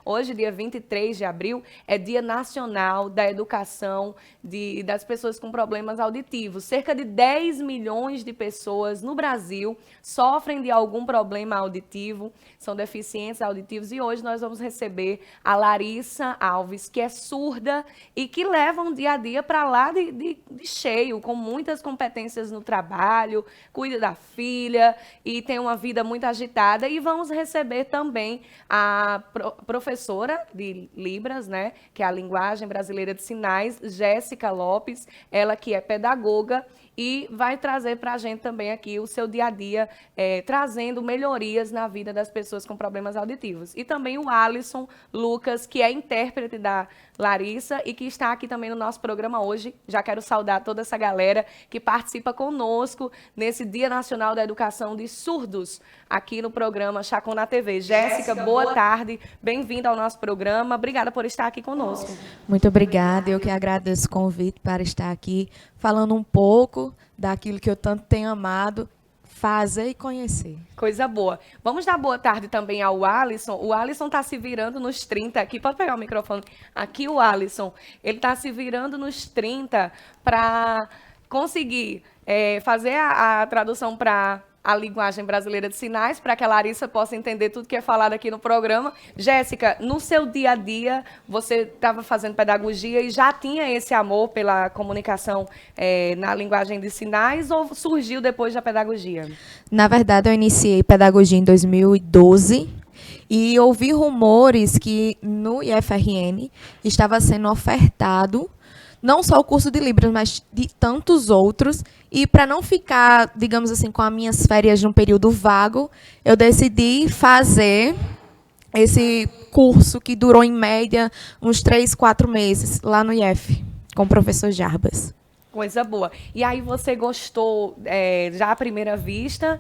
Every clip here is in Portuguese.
Hoje, dia 23 de abril, é Dia Nacional da Educação das pessoas com problemas auditivos. Cerca de 10 milhões de pessoas no Brasil sofrem de algum problema auditivo, são deficientes auditivos, e hoje nós vamos receber a Larissa Alves, que é surda e que leva um dia a dia para lá de cheio, com muitas competências no trabalho, cuida da filha e tem uma vida muito agitada. E vamos receber também a professora de Libras, né, que é a Linguagem Brasileira de Sinais, Jéssica Lopes, ela que é pedagoga e vai trazer para a gente também aqui o seu dia a dia, trazendo melhorias na vida das pessoas com problemas auditivos. E também o Alisson Lucas, que é intérprete da Larissa e que está aqui também no nosso programa hoje. Já quero saudar toda essa galera que participa conosco nesse Dia Nacional da Educação de Surdos, aqui no programa Chacon na TV. Jéssica, boa tarde, bem-vinda ao nosso programa. Obrigada por estar aqui conosco. Muito obrigada, eu que agradeço o convite para estar aqui falando um pouco daquilo que eu tanto tenho amado, fazer e conhecer. Coisa boa. Vamos dar boa tarde também ao Alisson. O Alisson está se virando nos 30 aqui. Pode pegar o microfone. Aqui o Alisson. Ele está se virando nos 30 para conseguir fazer a tradução para a linguagem brasileira de sinais, para que a Larissa possa entender tudo que é falado aqui no programa. Jéssica, no seu dia a dia, você estava fazendo pedagogia e já tinha esse amor pela comunicação na linguagem de sinais, ou surgiu depois da pedagogia? Na verdade, eu iniciei pedagogia em 2012 e ouvi rumores que no IFRN estava sendo ofertado não só o curso de Libras, mas de tantos outros. E para não ficar, digamos assim, com as minhas férias num período vago, eu decidi fazer esse curso que durou, em média, uns 3, 4 meses, lá no IF, com o professor Jarbas. Coisa boa. E aí você gostou já à primeira vista,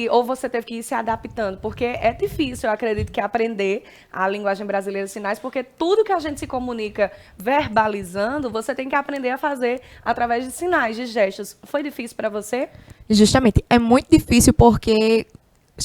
ou você teve que ir se adaptando? Porque é difícil, eu acredito, que aprender a linguagem brasileira de sinais, porque tudo que a gente se comunica verbalizando, você tem que aprender a fazer através de sinais, de gestos. Foi difícil para você? Justamente. É muito difícil porque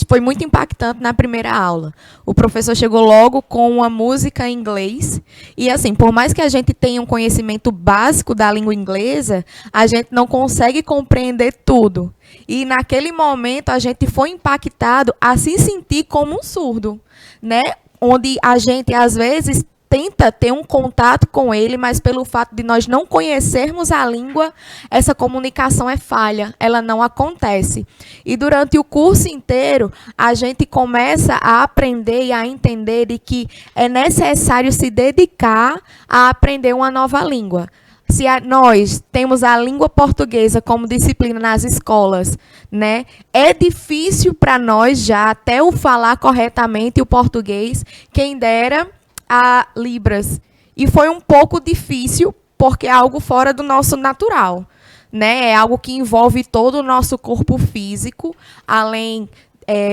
foi muito impactante na primeira aula. O professor chegou logo com uma música em inglês. E, assim, por mais que a gente tenha um conhecimento básico da língua inglesa, a gente não consegue compreender tudo. E, naquele momento, a gente foi impactado a se sentir como um surdo, né? Onde a gente, às vezes, tenta ter um contato com ele, mas pelo fato de nós não conhecermos a língua, essa comunicação é falha, ela não acontece. E durante o curso inteiro, a gente começa a aprender e a entender de que é necessário se dedicar a aprender uma nova língua. Se nós temos a língua portuguesa como disciplina nas escolas, né, é difícil para nós já até o falar corretamente o português, quem dera a Libras. E foi um pouco difícil, porque é algo fora do nosso natural, né? É algo que envolve todo o nosso corpo físico, além,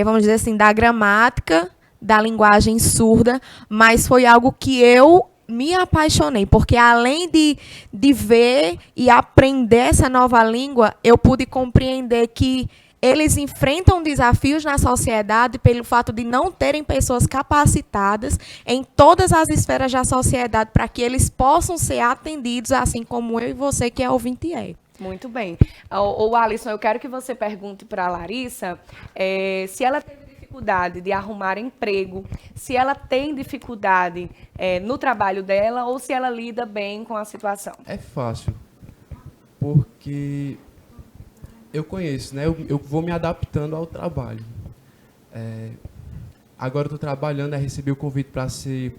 vamos dizer assim, da gramática, da linguagem surda, mas foi algo que eu me apaixonei, porque além de ver e aprender essa nova língua, eu pude compreender que eles enfrentam desafios na sociedade pelo fato de não terem pessoas capacitadas em todas as esferas da sociedade para que eles possam ser atendidos, assim como eu e você, que é ouvinte é. Muito bem. O Alisson, eu quero que você pergunte para a Larissa se ela teve dificuldade de arrumar emprego, se ela tem dificuldade no trabalho dela ou se ela lida bem com a situação. É fácil, porque eu conheço, né? Eu vou me adaptando ao trabalho. Agora eu estou trabalhando, recebi o convite para ser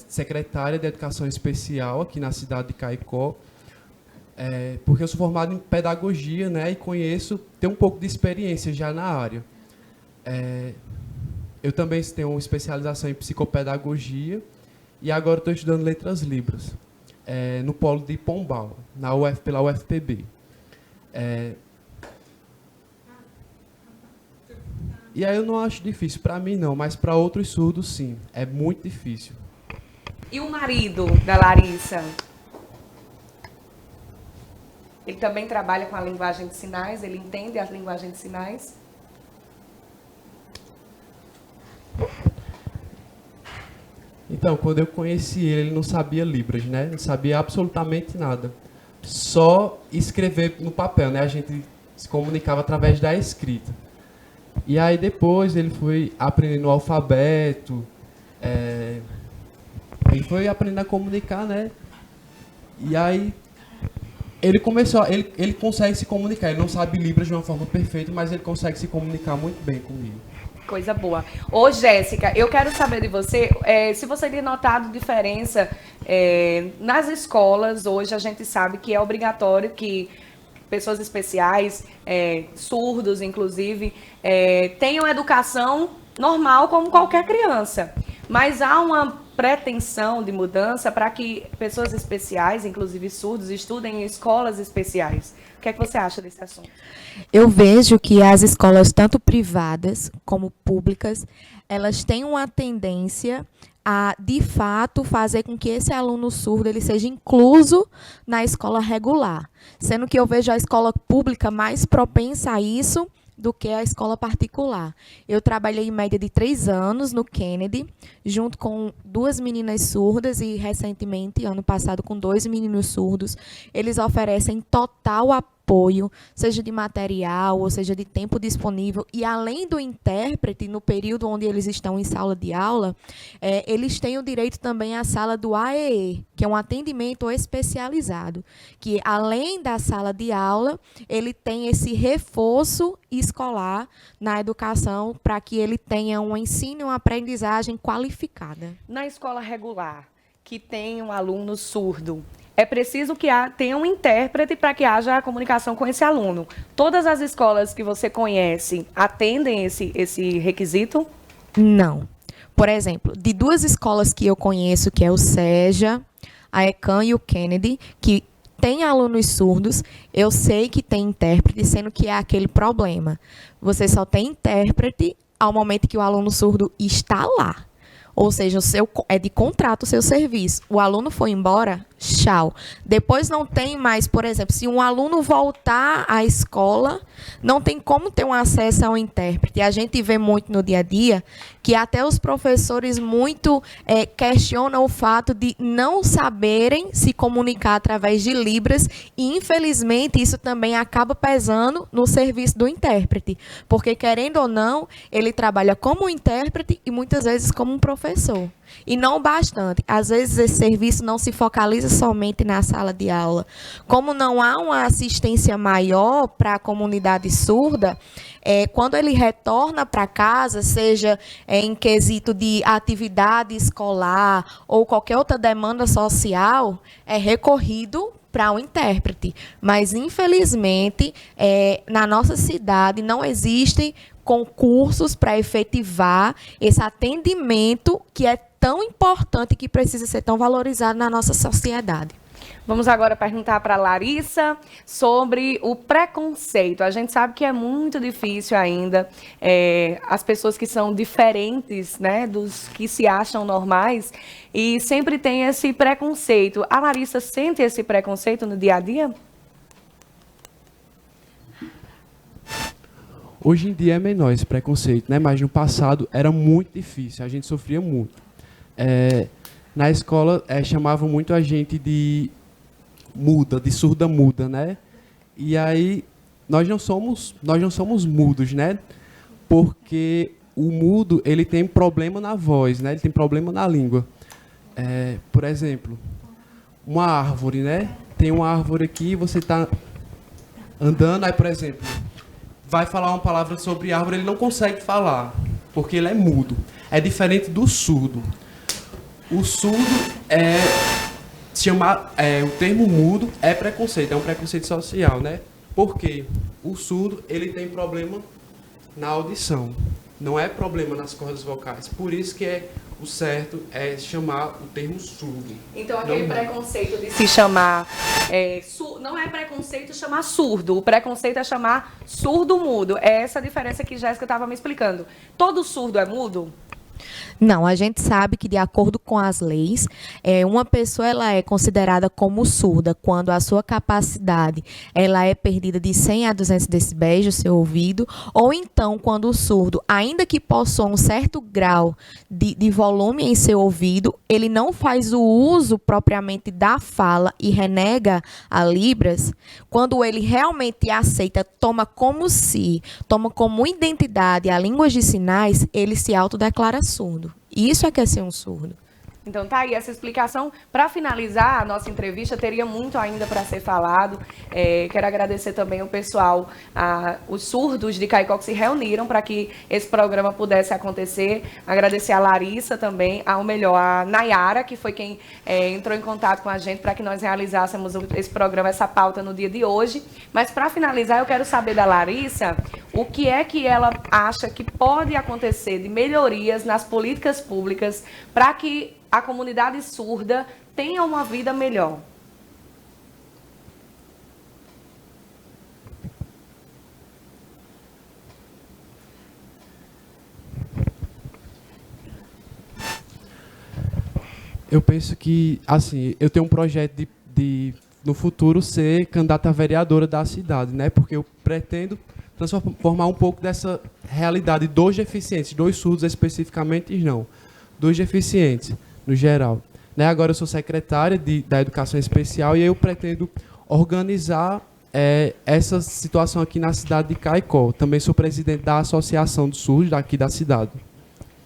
secretária de Educação Especial aqui na cidade de Caicó, porque eu sou formado em pedagogia, né? E tenho um pouco de experiência já na área. Eu também tenho uma especialização em psicopedagogia e agora estou estudando letras libras no polo de Pombal, pela UFPB. E aí eu não acho difícil para mim, não, mas para outros surdos, sim. É muito difícil. E o marido da Larissa? Ele também trabalha com a linguagem de sinais? Ele entende a linguagem de sinais? Então, quando eu conheci ele não sabia Libras, né? Não sabia absolutamente nada. Só escrever no papel, né? A gente se comunicava através da escrita. E aí depois ele foi aprendendo o alfabeto, ele foi aprendendo a comunicar, né? E aí ele consegue se comunicar. Ele não sabe Libras de uma forma perfeita, mas ele consegue se comunicar muito bem comigo. Coisa boa. Ô, Jéssica, eu quero saber de você, se você tem notado diferença nas escolas. Hoje a gente sabe que é obrigatório que pessoas especiais, surdos inclusive, tenham educação normal como qualquer criança. Mas há uma pretensão de mudança para que pessoas especiais, inclusive surdos, estudem em escolas especiais. O que é que você acha desse assunto? Eu vejo que as escolas, tanto privadas como públicas, elas têm uma tendência a, de fato, fazer com que esse aluno surdo ele seja incluso na escola regular. Sendo que eu vejo a escola pública mais propensa a isso do que a escola particular. Eu trabalhei em média de 3 anos no Kennedy, junto com 2 meninas surdas e, recentemente, ano passado, com 2 meninos surdos. Eles oferecem total apoio, seja de material, ou seja de tempo disponível. E, além do intérprete, no período onde eles estão em sala de aula, eles têm o direito também à sala do AEE, que é um atendimento especializado, que, além da sala de aula, ele tem esse reforço escolar na educação para que ele tenha um ensino e uma aprendizagem qualificada. Na escola regular, que tem um aluno surdo, é preciso que tenha um intérprete para que haja a comunicação com esse aluno. Todas as escolas que você conhece atendem esse requisito? Não. Por exemplo, de 2 escolas que eu conheço, que é o SEJA, a ECAM e o Kennedy, que tem alunos surdos, eu sei que tem intérprete, sendo que é aquele problema. Você só tem intérprete ao momento que o aluno surdo está lá. Ou seja, é de contrato o seu serviço. O aluno foi embora, tchau. Depois não tem mais, por exemplo, se um aluno voltar à escola, não tem como ter um acesso ao intérprete. A gente vê muito no dia a dia que até os professores muito questionam o fato de não saberem se comunicar através de Libras e, infelizmente, isso também acaba pesando no serviço do intérprete. Porque, querendo ou não, ele trabalha como intérprete e muitas vezes como um professor. E não bastante. Às vezes esse serviço não se focaliza somente na sala de aula. Como não há uma assistência maior para a comunidade surda, quando ele retorna para casa, seja em quesito de atividade escolar ou qualquer outra demanda social, é recorrido para um intérprete. Mas, infelizmente, na nossa cidade não existem concursos para efetivar esse atendimento que é tão importante e que precisa ser tão valorizado na nossa sociedade. Vamos agora perguntar para a Larissa sobre o preconceito. A gente sabe que é muito difícil ainda as pessoas que são diferentes, né, dos que se acham normais, e sempre tem esse preconceito. A Larissa sente esse preconceito no dia a dia? Hoje em dia é menor esse preconceito, né? Mas no passado era muito difícil, a gente sofria muito. Na escola chamavam muito a gente de muda, de surda muda, né? E aí nós não somos mudos, né? Porque o mudo ele tem problema na voz, né? Ele tem problema na língua. Por exemplo, uma árvore, né? Tem uma árvore aqui, você está andando, aí, por exemplo, vai falar uma palavra sobre árvore, ele não consegue falar, porque ele é mudo. É diferente do surdo. O surdo o termo mudo é preconceito, é um preconceito social, né? Porque o surdo, ele tem problema na audição, não é problema nas cordas vocais. Por isso que o certo é chamar o termo surdo. Então, aquele preconceito de se chamar... não é preconceito chamar surdo, o preconceito é chamar surdo-mudo. É essa a diferença que Jéssica estava me explicando. Todo surdo é mudo? Não, a gente sabe que, de acordo com as leis, uma pessoa ela é considerada como surda quando a sua capacidade ela é perdida de 100 a 200 decibéis do seu ouvido, ou então quando o surdo, ainda que possua um certo grau de volume em seu ouvido, ele não faz o uso propriamente da fala e renega a Libras, quando ele realmente aceita, toma como identidade a língua de sinais, ele se autodeclara surdo. Isso é que é ser um surdo. Então tá aí essa explicação. Para finalizar a nossa entrevista, teria muito ainda para ser falado. Quero agradecer também o pessoal, os surdos de Caicó que se reuniram para que esse programa pudesse acontecer. Agradecer a Larissa também, a Nayara, que foi quem entrou em contato com a gente para que nós realizássemos esse programa, essa pauta no dia de hoje. Mas para finalizar, eu quero saber da Larissa o que é que ela acha que pode acontecer de melhorias nas políticas públicas para que a comunidade surda tenha uma vida melhor. Eu penso que, assim, eu tenho um projeto de no futuro, ser candidata a vereadora da cidade, né? Porque eu pretendo transformar um pouco dessa realidade dos deficientes, dos surdos especificamente, não, dos deficientes, no geral. Né? Agora eu sou secretária da Educação Especial e eu pretendo organizar essa situação aqui na cidade de Caicó. Também sou presidente da Associação dos Surdos daqui da cidade.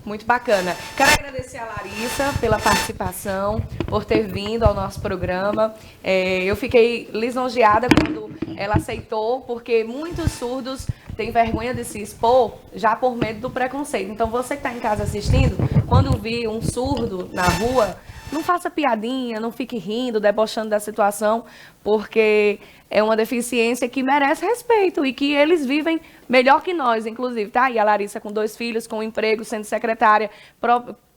Muito bacana. Quero agradecer a Larissa pela participação, por ter vindo ao nosso programa. Eu fiquei lisonjeada quando ela aceitou, porque muitos surdos têm vergonha de se expor já por medo do preconceito. Então, você que está em casa assistindo, quando vir um surdo na rua, não faça piadinha, não fique rindo, debochando da situação, porque é uma deficiência que merece respeito e que eles vivem melhor que nós, inclusive. Tá aí a Larissa com 2 filhos, com um emprego, sendo secretária,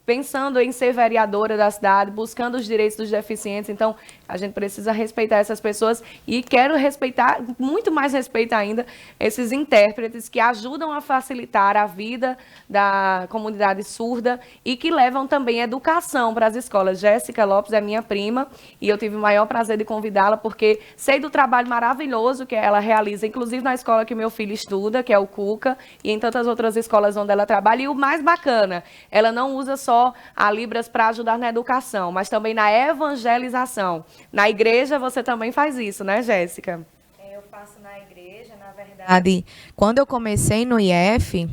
pensando em ser vereadora da cidade, buscando os direitos dos deficientes. Então, a gente precisa respeitar essas pessoas e quero respeitar, muito mais respeito ainda, esses intérpretes que ajudam a facilitar a vida da comunidade surda e que levam também educação para as escolas. Jéssica Lopes é minha prima e eu tive o maior prazer de convidá-la porque sei do trabalho maravilhoso que ela realiza, inclusive na escola que meu filho estuda, que é o Cuca, e em tantas outras escolas onde ela trabalha. E o mais bacana, ela não usa só a Libras para ajudar na educação, mas também na evangelização. Na igreja você também faz isso, né, Jéssica? Eu faço na igreja, na verdade. Quando eu comecei no IF,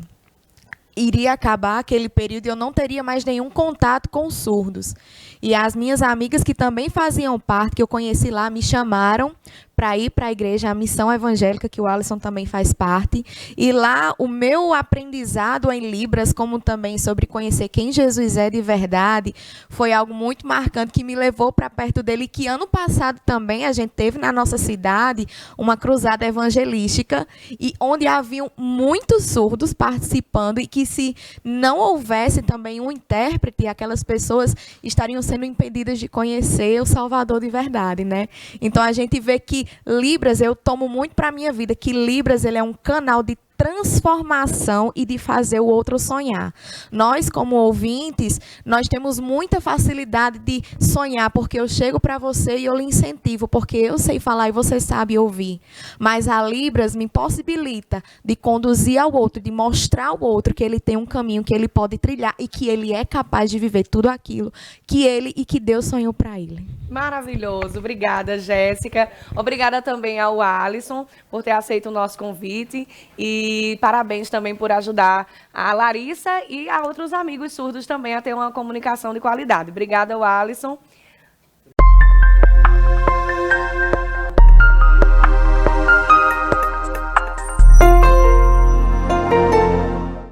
iria acabar aquele período e eu não teria mais nenhum contato com os surdos. E as minhas amigas que também faziam parte, que eu conheci lá, me chamaram para ir para a igreja, a missão evangélica, que o Alisson também faz parte. E lá o meu aprendizado em Libras, como também sobre conhecer quem Jesus é de verdade, foi algo muito marcante que me levou para perto dele. Que ano passado também a gente teve na nossa cidade uma cruzada evangelística, e onde haviam muitos surdos participando, e que se não houvesse também um intérprete, aquelas pessoas estariam sendo impedidas de conhecer o Salvador de verdade, né? Então a gente vê que Libras, eu tomo muito para a minha vida, que Libras ele é um canal de transformação e de fazer o outro sonhar. Nós, como ouvintes, nós temos muita facilidade de sonhar, porque eu chego para você e eu lhe incentivo, porque eu sei falar e você sabe ouvir. Mas a Libras me possibilita de conduzir ao outro, de mostrar ao outro que ele tem um caminho que ele pode trilhar e que ele é capaz de viver tudo aquilo que ele e que Deus sonhou para ele. Maravilhoso. Obrigada, Jéssica. Obrigada também ao Alisson por ter aceito o nosso convite e parabéns também por ajudar a Larissa e a outros amigos surdos também a ter uma comunicação de qualidade. Obrigada ao Alisson.